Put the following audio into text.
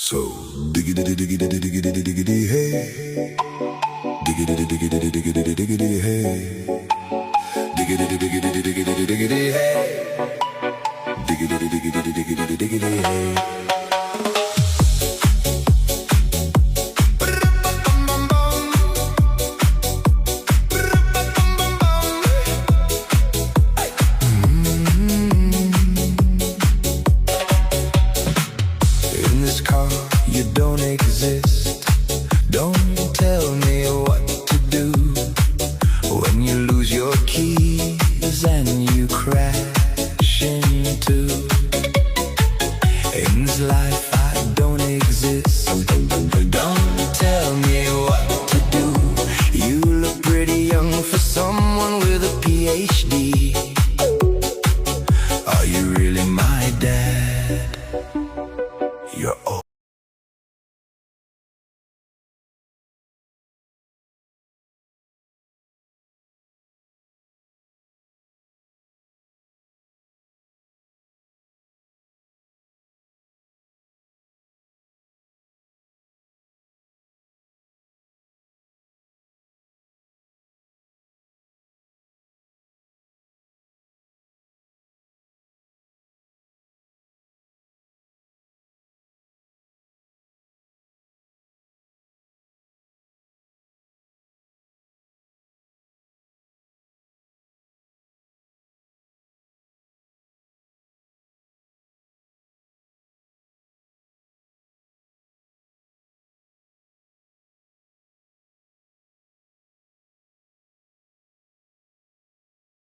So diggity diggity diggity diggity hey, diggity diggity diggity diggity hey, diggity diggity diggity diggity hey, diggity diggity diggity diggity hey. You don't exist. Don't tell me why.